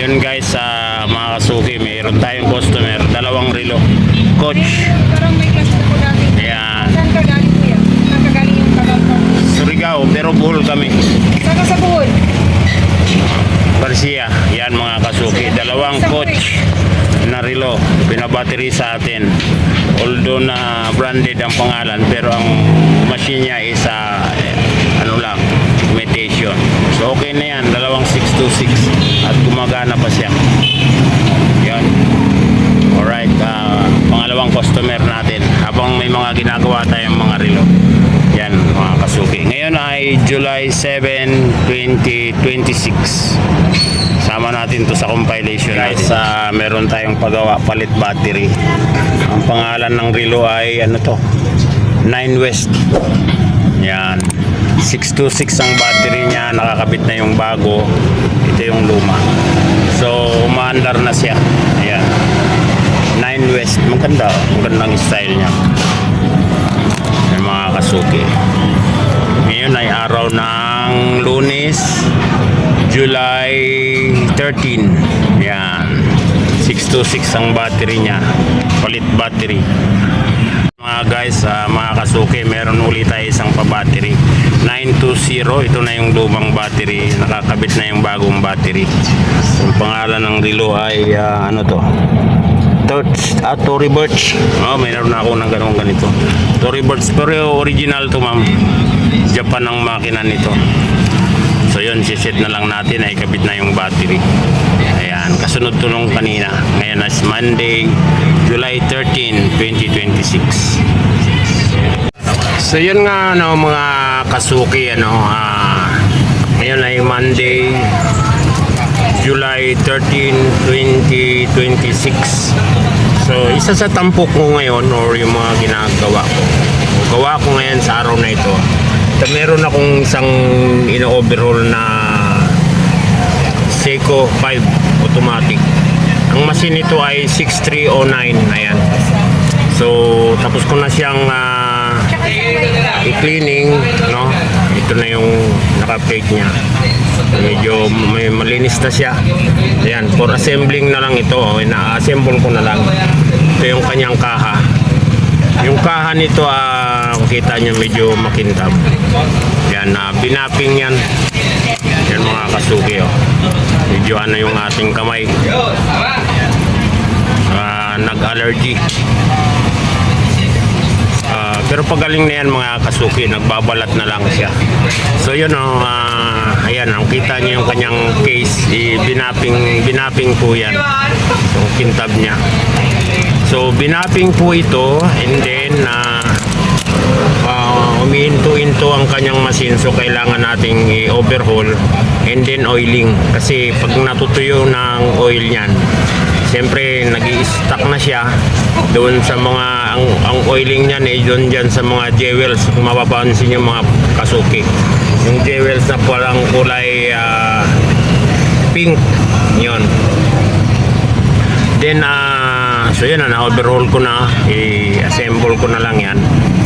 Yun guys, mga kasuki, mayroon tayong customer, dalawang relo. Coach. Parang may class na po dati. Ayan. Saan ka galing kuya? Saan ka galing yung tagal ko? Surigao, pero buhol kami. Saan ka sa buhol? Garcia. Yan mga kasuki. Dalawang coach na relo. Pinabattery sa atin. Although na branded ang pangalan, pero ang machine niya is ano lang, imitation. So okay na yan. Dalawang 626 at gumagana pa siya. Yan. Alright. Pangalawang customer natin. Habang may mga ginagawa tayong mga relo. Yan mga kasuki. Ngayon ay July 7, 2026. Sama natin to sa compilation guys. Meron tayong pagawa palit battery. Ang pangalan ng relo ay ano to? 9 West. Yan. 626 ang battery niya. Nakakabit na yung bago. Ito yung luma. So umaandar na siya. Ayan. 9 West. Maganda. Magandang style niya. Yung mga kasuki. Ngayon ay araw ng Lunes, July 13. Yan. 626 ang battery niya. Palit battery. Mga guys, mga kasuki, meron ulit tayo isang pa-battery. 920. Ito na yung lumang battery. Nakakabit na yung bagong battery. Yung pangalan ng relo ay ano to? Tory Burch. Mayroon na ako ng ganito. Tory Burch, pero original to ma'am. Japan ang makina nito. So yun, siset na lang natin ay kabit na yung battery. Ayan, kasunod to nung kanina. Ngayon is Monday, July 13, 2026. So yun nga mga kasuki, ngayon ay Monday, July 13, 2026. So, isa sa tampok ko ngayon or yung mga ginagawa ko. Gawa ko ngayon sa araw na ito. Meron akong isang ino-overhaul na Seiko 5 automatic. Ang machine nito ay 6309. Ayan. So, tapos ko na siyang i-cleaning, no? Ito na yung naka-plate niya. Medyo may malinis na siya. Ayan, for assembling na lang ito. Ina-assemble ko na lang. Ito yung kanyang kaha. Yung kaha nito, kita nyo medyo makintab. Ayan, binapping yan. Yan mga kasuki. Medyo ano yung ating kamay. Nag-allergy. Pero pagaling na yan mga kasuki, nagbabalat na lang siya. So yun ayan, ang kita niyo yung kanyang case, binapping po yan. So kintab niya. So binapping po ito, and then umihinto-hinto ang kanyang machine, so kailangan nating i-overhaul and then oiling. Kasi pag natutuyo ng oil niyan, siyempre nag-i-stack na siya doon sa mga ang oiling niyan doon dyan sa mga jewels. Kung mapapansin yung mga kasuki, yung jewels na parang kulay pink yun. Then so yan na-overhaul ko na, i-assemble ko na lang yan,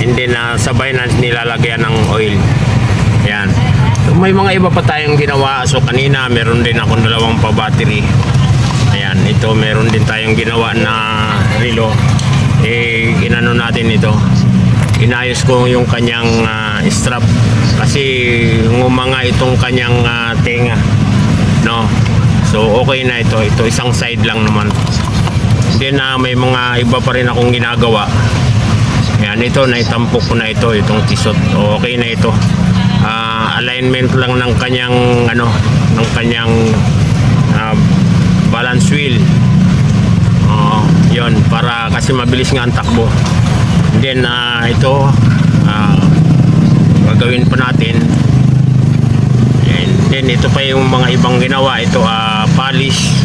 and then sabay na nilalagyan ng oil. Yan. So, may mga iba pa tayong ginawa. So kanina meron din akong dalawang pa battery. Ayan, ito meron din tayong ginawa na relo. Inano natin ito. Inayos ko yung kanyang strap kasi ngumanga itong kanyang tenga. No. So okay na ito. Ito isang side lang naman. Then may mga iba pa rin akong ginagawa. Ayan, ito naitampok ko na ito, itong tisot. Okay na ito. Alignment lang ng kanyang balance wheel. Yon, para kasi mabilis nga ang takbo. And then ito gagawin pa natin. And then ito pa yung mga ibang ginawa. Ito polish.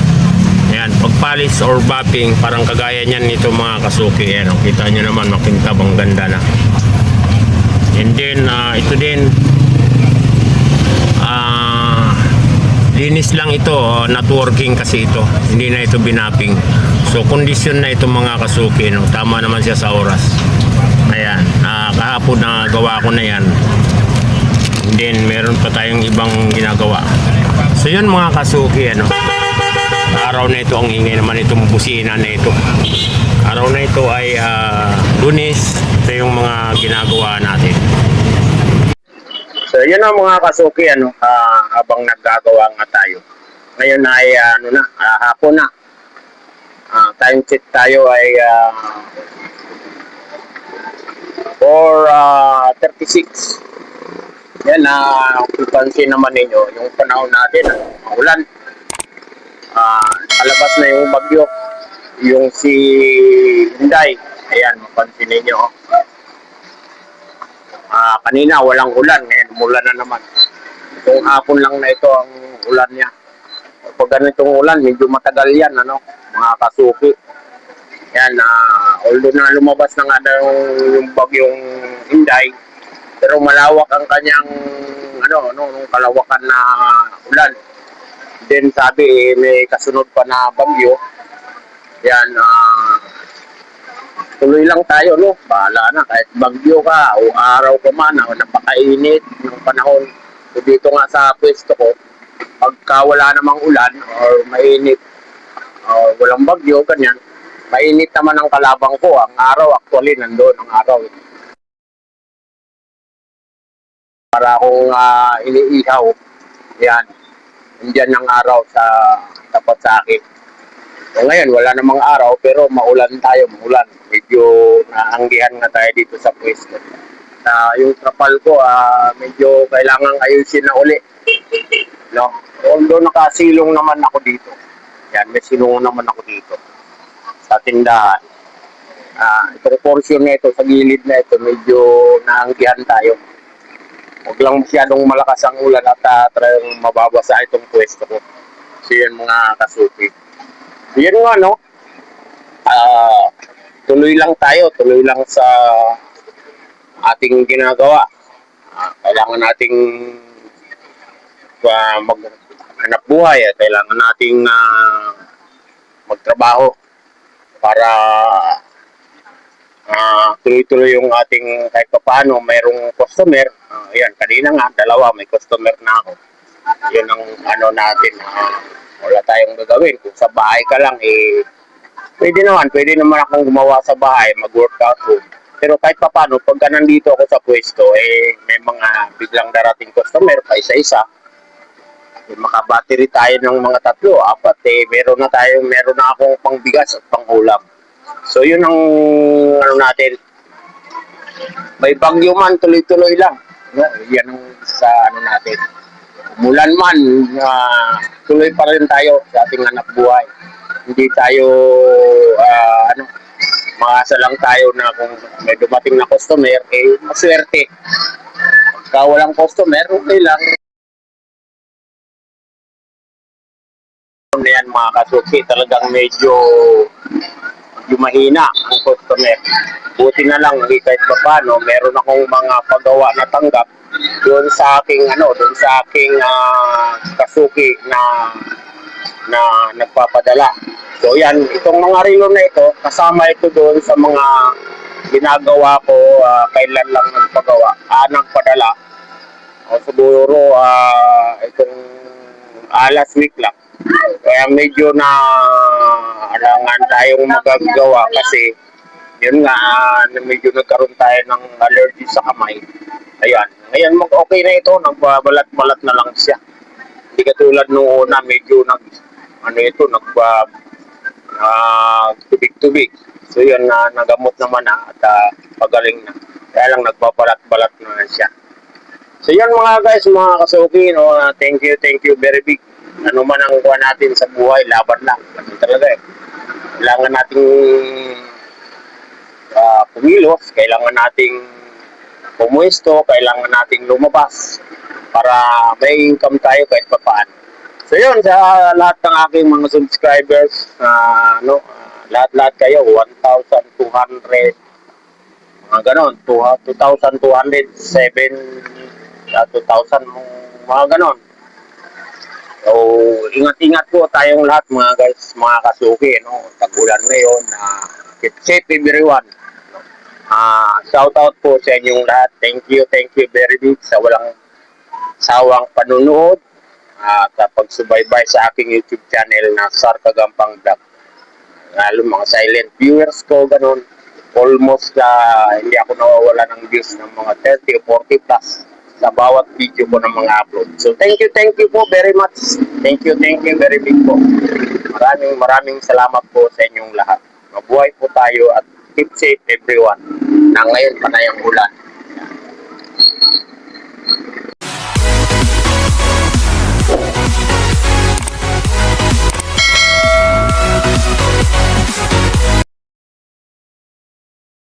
Ayan, pag polish or buffing, parang kagaya niyan nito mga kasuki. Ayan, kita nyo naman, makintab, ang ganda na. And then ito din linis lang ito, not working kasi ito, hindi na ito binapping. So condition na ito mga kasuki, no? Tama naman siya sa oras. Ayan, kahapon na gawa ko na yan. And then meron pa tayong ibang ginagawa. So yun mga kasuki, araw na ito, ang ingay naman itong busina na ito. Araw na ito ay Lunes. Ito yung mga ginagawa natin. So yun ang mga kasuki, habang naggagawa nga tayo. Ngayon ay hapon na. Time check tayo ay 4:36. Yan, kung pansin naman ninyo, yung panahon natin, maulan. Kalabas na yung bagyo, yung si Inday. Ayan, mapansin ninyo. Kanina walang ulan, ngayon umulan na naman. Itong hapon lang na ito ang ulan niya. Pag ganitong ulan, medyo matagal yan, mga kasuki. Yan, although na lumabas na nga daw yung bagyong Inday, pero malawak ang kanyang, nung kalawakan na ulan. Then sabi, may kasunod pa na bagyo. Yan, tuloy lang tayo, bahala na, kahit bagyo ka o araw ka man, napakainit ng panahon. So, dito nga sa pwesto ko, pagka wala namang ulan or mainit o walang bagyo, ganyan, mainit naman ang kalabang ko. Ang araw, actually, nandoon ang araw. Para akong iniihaw, yan, andyan ang araw sa tapat sa akin. So, ngayon, wala namang araw, pero maulan tayo, maulan. Medyo naanggihan na tayo dito sa pwesto. Yung trapal ko, medyo kailangang ayusin na uli. No? Although nakasilong naman ako dito. Yan, may silong naman ako dito sa tindahan. Itong portion na ito, sa gilid na ito, medyo naanggihan tayo. Huwag lang masyadong malakas ang ulan at talagang mababasa itong pwesto ko. So yun mga kasuki. Yan nga, tuloy lang tayo, tuloy lang sa ating ginagawa. Kailangan nating maghanap buhay, kailangan nating magtrabaho para tuloy-tuloy yung ating kahit pa paano mayroong customer. Ayan, kanina nga, dalawa, may customer na ako. Yun ang natin. Wala tayong gagawin. Kung sa bahay ka lang, pwede naman akong gumawa sa bahay, mag-workout ko. Pero kahit pa paano, pagka nandito ako sa pwesto, may mga biglang darating customer, pa isa-isa. Makabattery tayo ng mga 3, 4, meron na akong pangbigas at panghulam. So yun ang natin. May bagyo man, tuloy-tuloy lang. Yan ang sa natin. Mulan man, tuloy pa rin tayo sa ating hanap buhay. Hindi tayo, makasa lang tayo na kung may dumating na customer, maswerte. Pagka walang customer, okay lang. Yan mga kasuki, talagang medyo mahina ang customer. Buti na lang, kahit pa paano, meron akong mga paggawa na tanggap doon sa aking kasuki na nagpapadala. So yan, itong mga relo na ito, kasama ito doon sa mga ginagawa ko, kailan lang nagpadala. O siguro itong last week lang. Kaya medyo na alangan tayong magagawa kasi yun nga, medyo nagkaroon tayo ng allergy sa kamay. Ayan, ngayon okay na ito, nagbabalat-balat na lang siya. Hindi katulad nung una, medyo tubig-tubig. So yun, nagamot naman at pagaling na. Kaya lang nagbabalat-balat na siya. So yun mga guys, mga kasuki, thank you very big. Ano man ang kuha natin sa buhay, laban lang. Kasi talaga kailangan nating pumilos, kailangan nating pumuesto, kailangan nating lumabas para may income tayo kahit pa paano. So yun, sa lahat ng aking mga subscribers, lahat-lahat kayo, 1,200, mga ganon, 2,207, 2,000, mga ganon. So, ingat-ingat po tayong lahat mga guys, mga kasuki, tag-ulan ngayon, keep safe everyone. Shout out po sa inyong lahat. Thank you very much sa walang sawang panunood. at pagsubaybay sa aking YouTube channel na Sar Kagampang Vlog. Lalo mga silent viewers ko, ganun. Almost hindi ako nawawala ng views ng mga 30 o 40 plus sa bawat video ko ng mga upload. So thank you po very much. Thank you very big po. Maraming salamat po sa inyong lahat. Mabuhay po tayo at keep safe everyone. Na ngayon panay ang ulan.